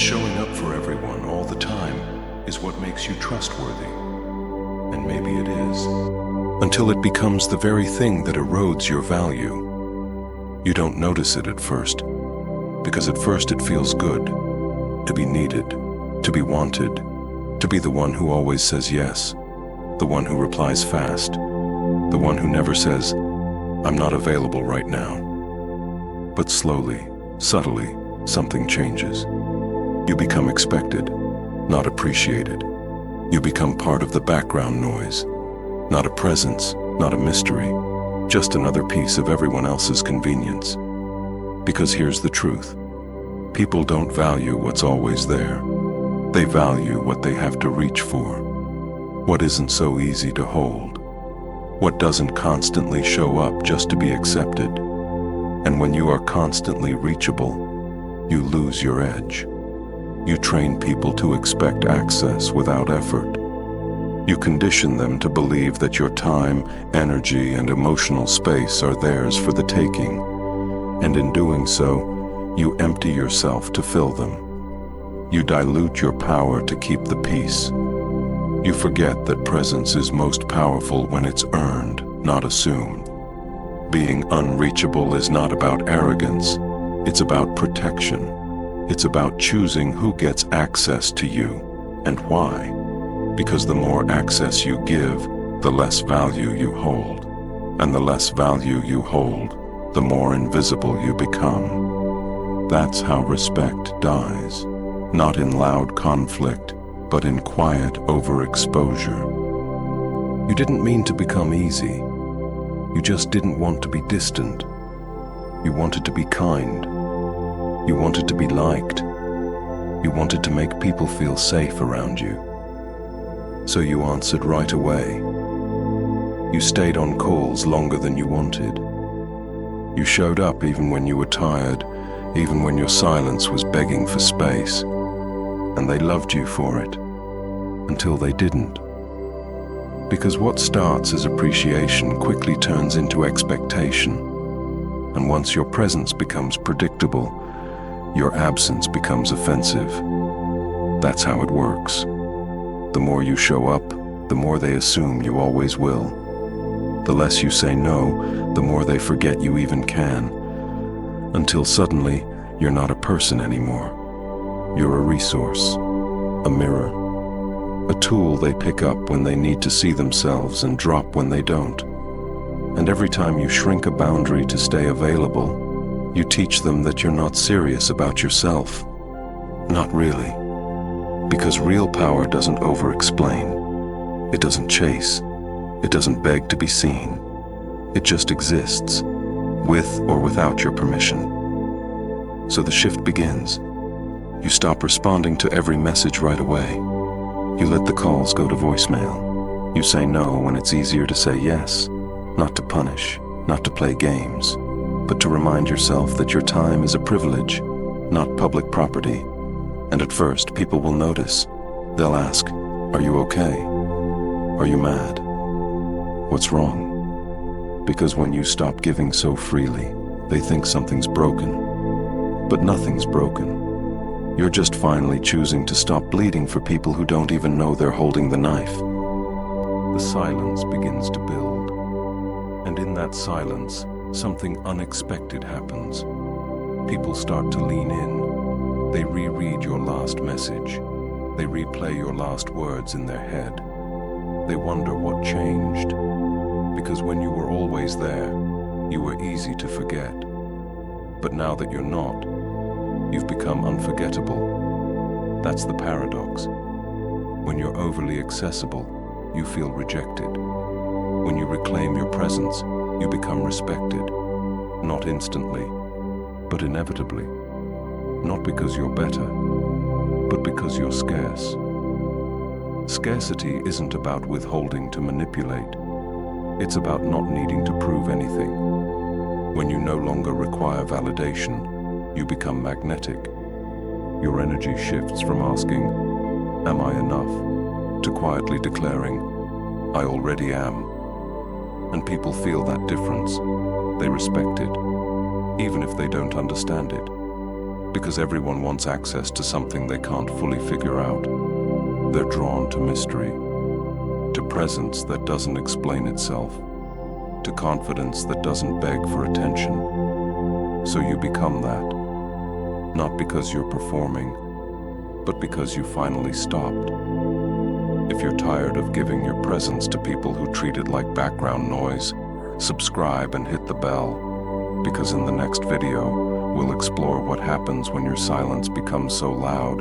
showing up for everyone all the time is what makes you trustworthy. And maybe it is. Until it becomes the very thing that erodes your value. You don't notice it at first, because at first it feels good to be needed, to be wanted, to be the one who always says yes, the one who replies fast, the one who never says, "I'm not available right now." But slowly, subtly, something changes. You become expected, not appreciated. You become part of the background noise, not a presence, not a mystery, just another piece of everyone else's convenience. Because here's the truth. People don't value what's always there. They value what they have to reach for, what isn't so easy to hold, what doesn't constantly show up just to be accepted. And when you are constantly reachable, you lose your edge. You train people to expect access without effort. You condition them to believe that your time, energy, and emotional space are theirs for the taking. And in doing so, you empty yourself to fill them. You dilute your power to keep the peace. You forget that presence is most powerful when it's earned, not assumed. Being unreachable is not about arrogance. It's about protection. It's about choosing who gets access to you and why. Because the more access you give, the less value you hold. And the less value you hold, the more invisible you become. That's how respect dies. Not in loud conflict, but in quiet overexposure. You didn't mean to become easy. You just didn't want to be distant. You wanted to be kind. You wanted to be liked. You wanted to make people feel safe around you. So you answered right away. You stayed on calls longer than you wanted. You showed up even when you were tired, even when your silence was begging for space. And they loved you for it, until they didn't. Because what starts as appreciation quickly turns into expectation. And once your presence becomes predictable, your absence becomes offensive. That's how it works. The more you show up, the more they assume you always will. The less you say no, the more they forget you even can. Until suddenly, you're not a person anymore. You're a resource, a mirror, a tool they pick up when they need to see themselves and drop when they don't. And every time you shrink a boundary to stay available, you teach them that you're not serious about yourself. Not really. Because real power doesn't over-explain. It doesn't chase. It doesn't beg to be seen. It just exists, with or without your permission. So the shift begins. You stop responding to every message right away. You let the calls go to voicemail. You say no when it's easier to say yes, not to punish, not to play games, but to remind yourself that your time is a privilege, not public property. And at first, people will notice. They'll ask, "Are you okay? Are you mad? What's wrong?" Because when you stop giving so freely, they think something's broken. But nothing's broken. You're just finally choosing to stop bleeding for people who don't even know they're holding the knife. The silence begins to build. And in that silence, something unexpected happens. People start to lean in. They reread your last message. They replay your last words in their head. They wonder what changed. Because when you were always there, you were easy to forget. But now that you're not, you've become unforgettable. That's the paradox. When you're overly accessible, you feel rejected. When you reclaim your presence, you become respected. Not instantly, but inevitably. Not because you're better, but because you're scarce. Scarcity isn't about withholding to manipulate. It's about not needing to prove anything. When you no longer require validation, you become magnetic. Your energy shifts from asking, "Am I enough?" to quietly declaring, "I already am." And people feel that difference. They respect it, even if they don't understand it. Because everyone wants access to something they can't fully figure out. They're drawn to mystery, to presence that doesn't explain itself, to confidence that doesn't beg for attention. So you become that, not because you're performing, but because you finally stopped. If you're tired of giving your presence to people who treat it like background noise, subscribe and hit the bell, because in the next video, we'll explore what happens when your silence becomes so loud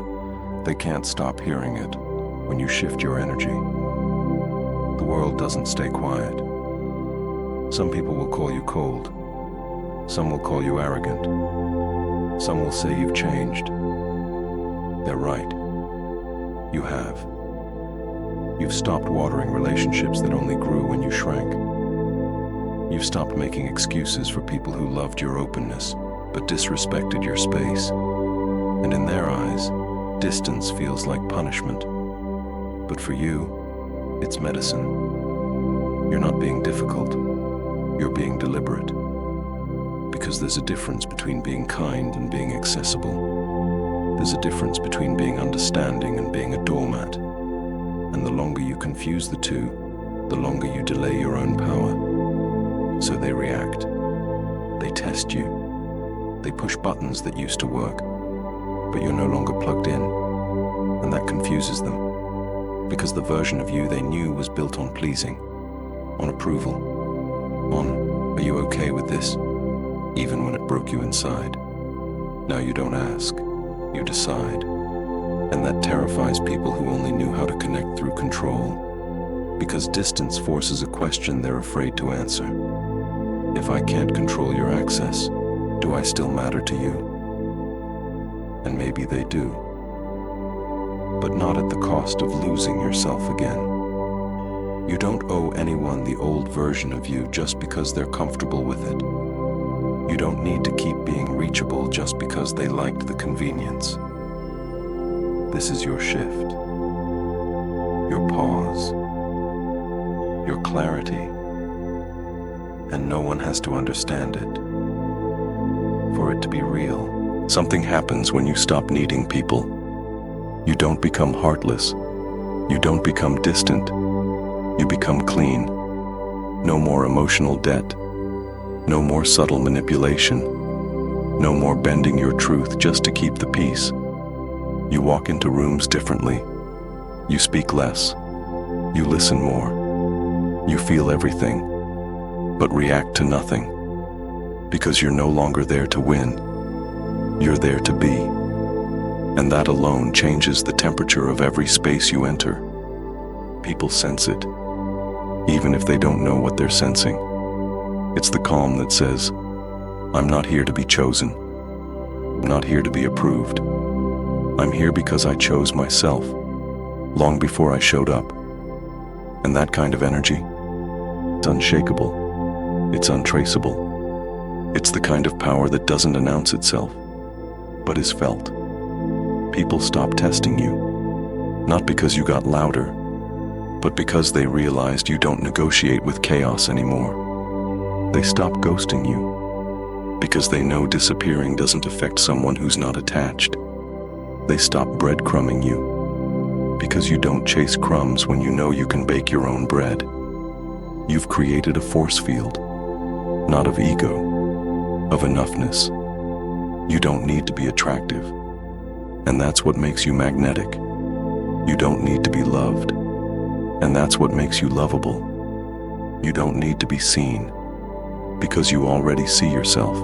they can't stop hearing it. When you shift your energy, the world doesn't stay quiet. Some people will call you cold. Some will call you arrogant. Some will say you've changed. They're right. You have. You've stopped watering relationships that only grew when you shrank. You've stopped making excuses for people who loved your openness but disrespected your space. And in their eyes, distance feels like punishment. But for you, it's medicine. You're not being difficult. You're being deliberate. Because there's a difference between being kind and being accessible. There's a difference between being understanding and being a doormat. And the longer you confuse the two, the longer you delay your own power. So they react. They test you. They push buttons that used to work, but you're no longer plugged in. And that confuses them. Because the version of you they knew was built on pleasing, on approval, on, are you okay with this? Even when it broke you inside. Now you don't ask, you decide. And that terrifies people who only knew how to connect through control. Because distance forces a question they're afraid to answer. If I can't control your access, do I still matter to you? And maybe they do. But not at the cost of losing yourself again. You don't owe anyone the old version of you just because they're comfortable with it. You don't need to keep being reachable just because they liked the convenience. This is your shift, your pause, your clarity, and no one has to understand it. For it to be real, something happens when you stop needing people. You don't become heartless. You don't become distant. You become clean. No more emotional debt. No more subtle manipulation. No more bending your truth just to keep the peace. You walk into rooms differently. You speak less. You listen more. You feel everything, but react to nothing. Because you're no longer there to win. You're there to be. And that alone changes the temperature of every space you enter. People sense it, even if they don't know what they're sensing. It's the calm that says, I'm not here to be chosen. I'm not here to be approved. I'm here because I chose myself, long before I showed up. And that kind of energy, it's unshakable. It's untraceable. It's the kind of power that doesn't announce itself, but is felt. People stop testing you, not because you got louder, but because they realized you don't negotiate with chaos anymore. They stop ghosting you, because they know disappearing doesn't affect someone who's not attached. They stop breadcrumbing you, because you don't chase crumbs when you know you can bake your own bread. You've created a force field, not of ego, of enoughness. You don't need to be attractive, and that's what makes you magnetic. You don't need to be loved, and that's what makes you lovable. You don't need to be seen, because you already see yourself.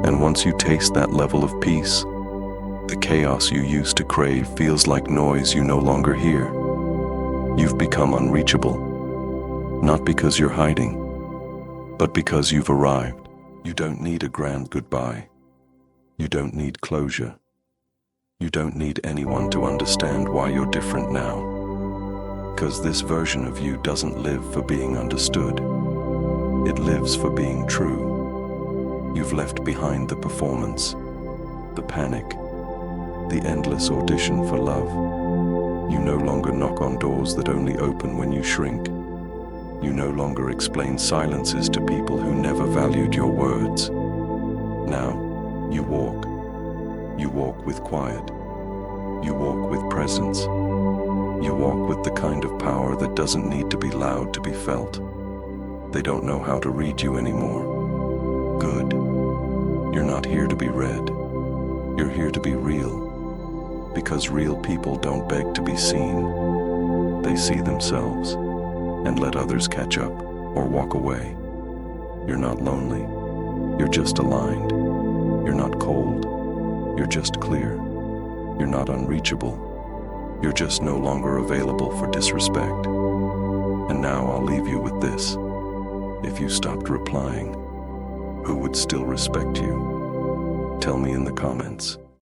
And once you taste that level of peace, the chaos you used to crave feels like noise you no longer hear. You've become unreachable, not because you're hiding, but because you've arrived. You don't need a grand goodbye. You don't need closure. You don't need anyone to understand why you're different now. Because this version of you doesn't live for being understood. It lives for being true. You've left behind the performance, the panic, the endless audition for love. You no longer knock on doors that only open when you shrink. You no longer explain silences to people who never valued your words. Now, you walk. You walk with quiet. You walk with presence. You walk with the kind of power that doesn't need to be loud to be felt. They don't know how to read you anymore. Good. You're not here to be read. You're here to be real. Because real people don't beg to be seen. They see themselves and let others catch up or walk away. You're not lonely. You're just aligned. You're not cold. You're just clear. You're not unreachable. You're just no longer available for disrespect. And now I'll leave you with this. If you stopped replying, who would still respect you? Tell me in the comments.